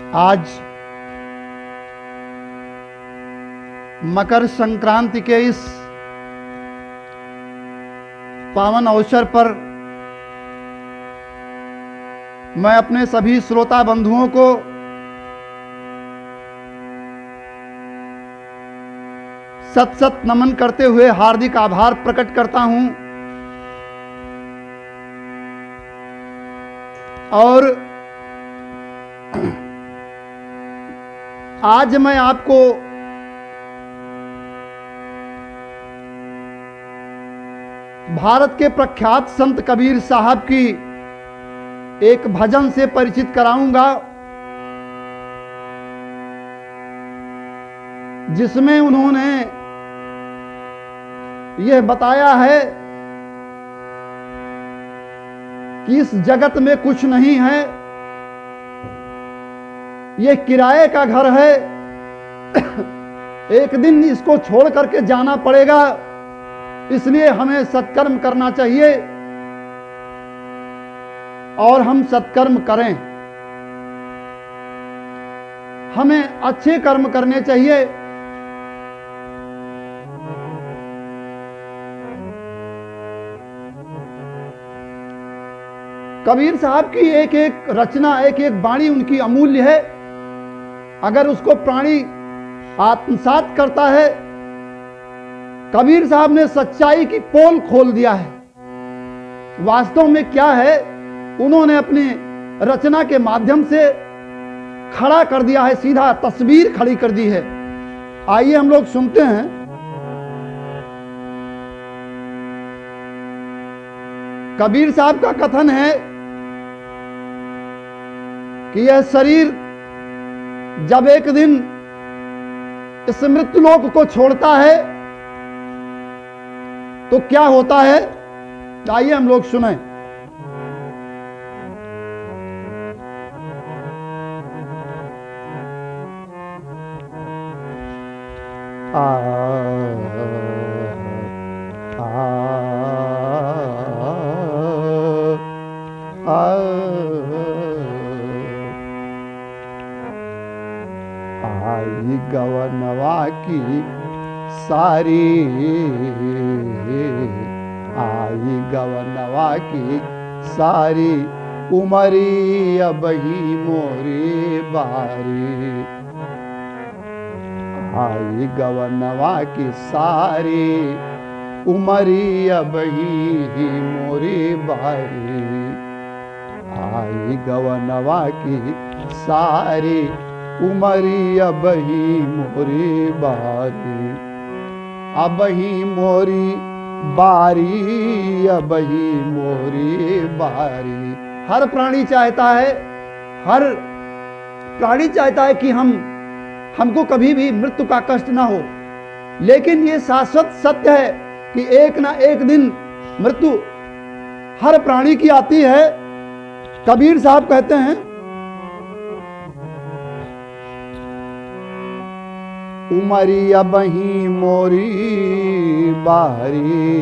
आज मकर संक्रांति के इस पावन अवसर पर मैं अपने सभी श्रोता बंधुओं को सत सत नमन करते हुए हार्दिक आभार प्रकट करता हूं और आज मैं आपको भारत के प्रख्यात संत कबीर साहब की एक भजन से परिचित कराऊंगा, जिसमें उन्होंने यह बताया है कि इस जगत में कुछ नहीं है, यह किराए का घर है, एक दिन इसको छोड़ करके जाना पड़ेगा, इसलिए हमें सत्कर्म करना चाहिए और हम सत्कर्म करें। हमें अच्छे कर्म करने चाहिए। कबीर साहब की एक एक रचना, एक एक वाणी उनकी अमूल्य है। अगर उसको प्राणी आत्मसात करता है, कबीर साहब ने सच्चाई की पोल खोल दिया है। वास्तव में क्या है, उन्होंने अपने रचना के माध्यम से खड़ा कर दिया है, सीधा तस्वीर खड़ी कर दी है। आइए हम लोग सुनते हैं। कबीर साहब का कथन है कि यह शरीर जब एक दिन इस मृत्युलोक को छोड़ता है तो क्या होता है, आइए हम लोग सुने। आई गवनवा की सारी, आई गवनवा की सारी उमरी अब ही मोरी बारी। आई गवनवा की सारी उमरी अब ही मोरी बारी। आई गवनवा की सारी उमरी अब ही मोरी बारी। अब ही मोरी बारी, अब ही मोरी बारी। हर प्राणी चाहता है, हर प्राणी चाहता है कि हमको कभी भी मृत्यु का कष्ट ना हो, लेकिन ये शाश्वत सत्य है कि एक ना एक दिन मृत्यु हर प्राणी की आती है। कबीर साहब कहते हैं, उमरी अब ही मोरी बारी।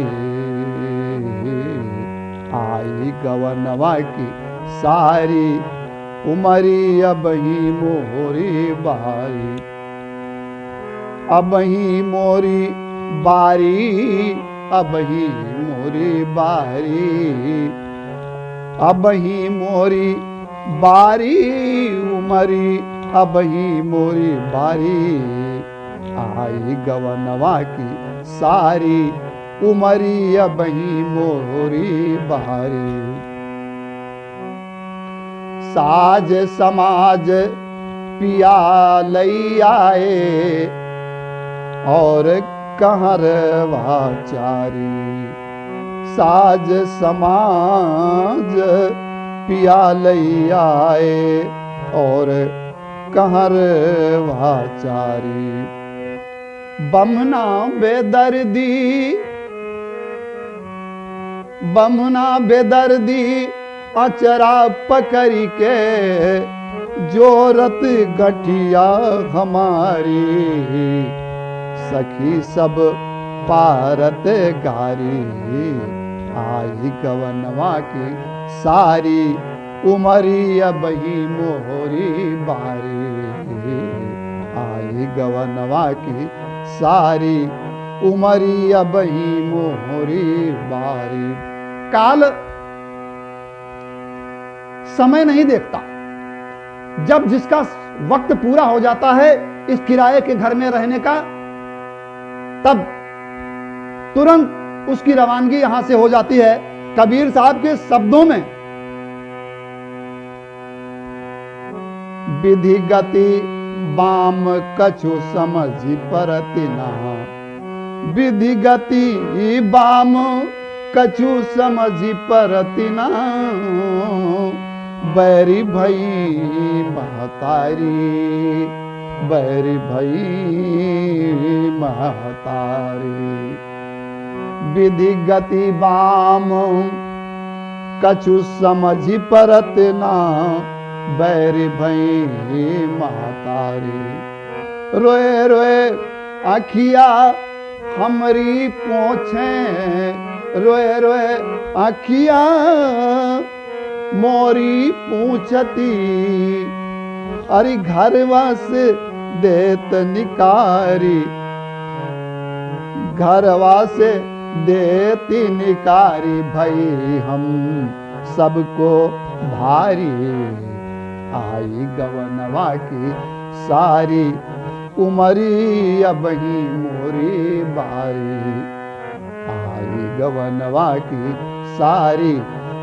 आई गवनवा की सारी उमरी अब ही मोरी बारी। अब ही मोरी बारी, अब ही मोरी बारी। अब ही मोरी बारी उमरी अब ही मोरी बारी। आई गवनवा की सारी उमरी अब ही मोरी बारी। साज समाज पिया लई आए और कहरवा चारी। साज समाज पिया लई आए और कहरवा चारी। बमना बेदर्दी, बमना बेदर्दी अचरा पकड़ी के जोरत गठिया हमारी। सखी सब पारत गारी। आई गवनवा की सारी उमरी अबही मोरी बारी, आई गवनवा की सारी, उमरी अबही मोरी बारी। काल समय नहीं देखता। जब जिसका वक्त पूरा हो जाता है इस किराए के घर में रहने का, तब तुरंत उसकी रवानगी यहां से हो जाती है। कबीर साहब के शब्दों में विधि गति बाम कछु समझी परति ना, विधि गति बाम कछु समझी परति ना, बैरी भई महतारी, बैरी भई महतारी। विधि गति बाम कछु समझी परत ना, बैरी भई महतारी। रोए रोए आखिया हमरी पोछे, रोए रोए आखिया मोरी पूछती, अरे घरवा से देत निकारी, घरवा से देती निकारी, भई हम सबको भारी। आई गवनवा की सारी, उमरी अबही मोरी बारी, आई गवनवा की सारी,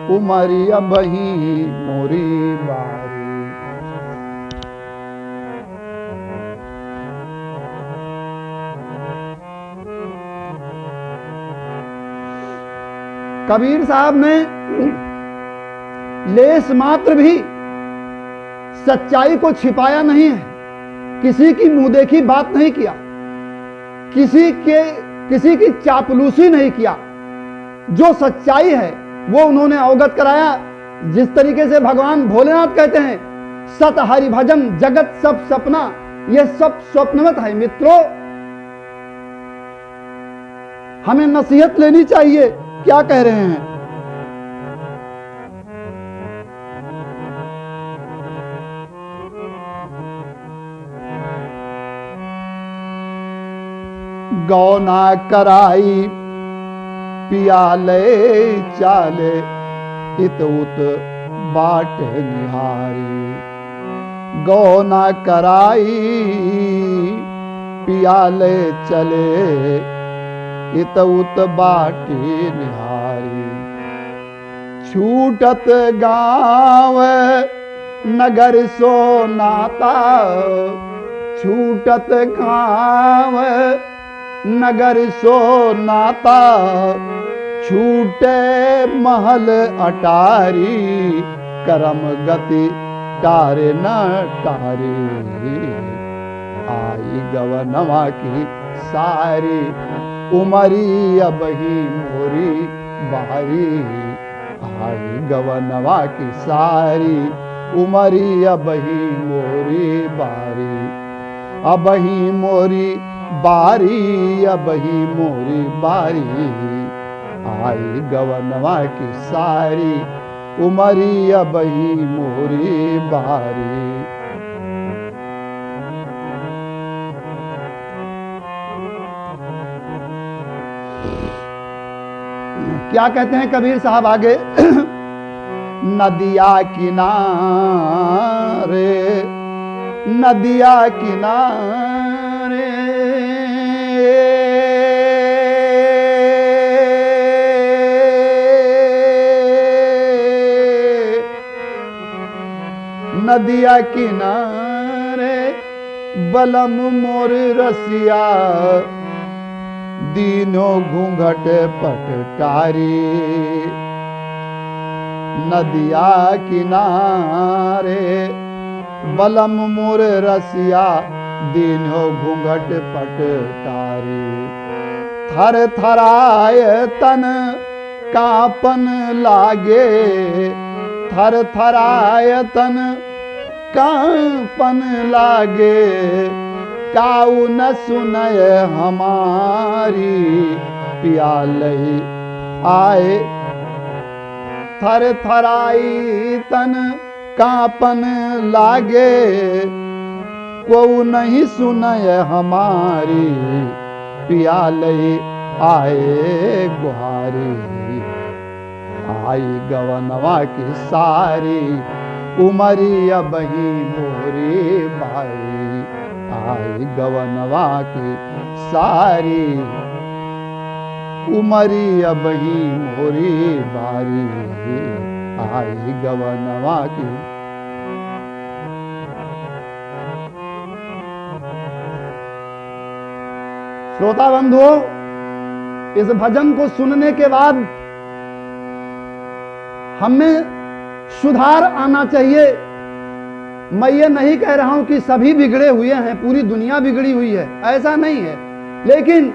उमरी अबही मोरी बारी। कबीर साहब ने लेस मात्र भी सच्चाई को छिपाया नहीं है, किसी की मुंह देखी बात नहीं किया, किसी की चापलूसी नहीं किया। जो सच्चाई है वो उन्होंने अवगत कराया। जिस तरीके से भगवान भोलेनाथ कहते हैं, सत हरि भजन जगत सब सपना, यह सब स्वप्नवत है मित्रों। हमें नसीहत लेनी चाहिए। क्या कह रहे हैं? गौना कराई पियाले चाले, इत उत बाट निहारी। गौना कराई पियाले चले, इत उत बाट निहारी। छूटत गाँव नगर सो नाता, छूटत गाँव नगर सो नाता, छूटे महल अटारी, करम गति टारे न टारी। आई गवनवा की सारी, उमरी अबही मोरी बारी। आई गवनवा की सारी, उमरी अबही मोरी बारी। अबही मोरी बारी, अबही मोरी बारी। आई गवनवा की सारी, उमरी अबही मोरी बारी। क्या कहते हैं कबीर साहब आगे? नदिया किनारे, नदिया किनारे, नदिया किनारे, बलम मोर रसिया, दीनों घूंघट पटटारी। नदिया किनारे, बलम मोर रसिया, दीनों घूंघट पटटारी। थर थराय तन कांपन लागे, थर थराय तन कांपन लागे, काऊ न सुनय हमारी, पियालई आए थर थराई तन कांपन लागे, को नहीं सुनय हमारी, पियाले आए गुहारी। आई गवनवा की सारी, उमरिया बही मोरी बारी। आई गवनवा की सारी, उमरिया बही मोरी बारी। आई गवनवा की। श्रोता बंधुओं, इस भजन को सुनने के बाद हमें सुधार आना चाहिए। मैं ये नहीं कह रहा हूं कि सभी बिगड़े हुए हैं, पूरी दुनिया बिगड़ी हुई है, ऐसा नहीं है। लेकिन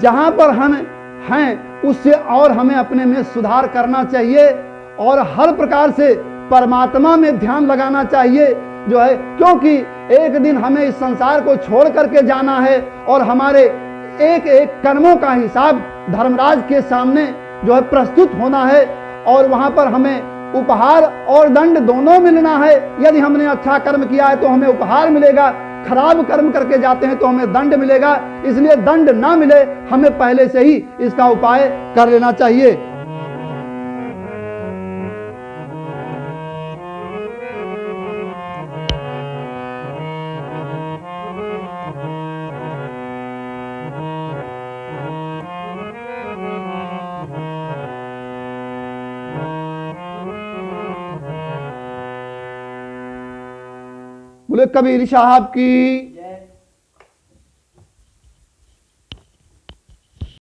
जहां पर हम हैं उससे और हमें अपने में सुधार करना चाहिए और हर प्रकार से परमात्मा में ध्यान लगाना चाहिए जो है, क्योंकि एक दिन हमें इस संसार को छोड़ करके जाना है और हमारे एक एक कर्मों का हिसाब धर्मराज के सामने जो है प्रस्तुत होना है और वहां पर हमें उपहार और दंड दोनों मिलना है। यदि हमने अच्छा कर्म किया है तो हमें उपहार मिलेगा, खराब कर्म करके जाते हैं तो हमें दंड मिलेगा। इसलिए दंड ना मिले, हमें पहले से ही इसका उपाय कर लेना चाहिए। बोले कबीर साहब की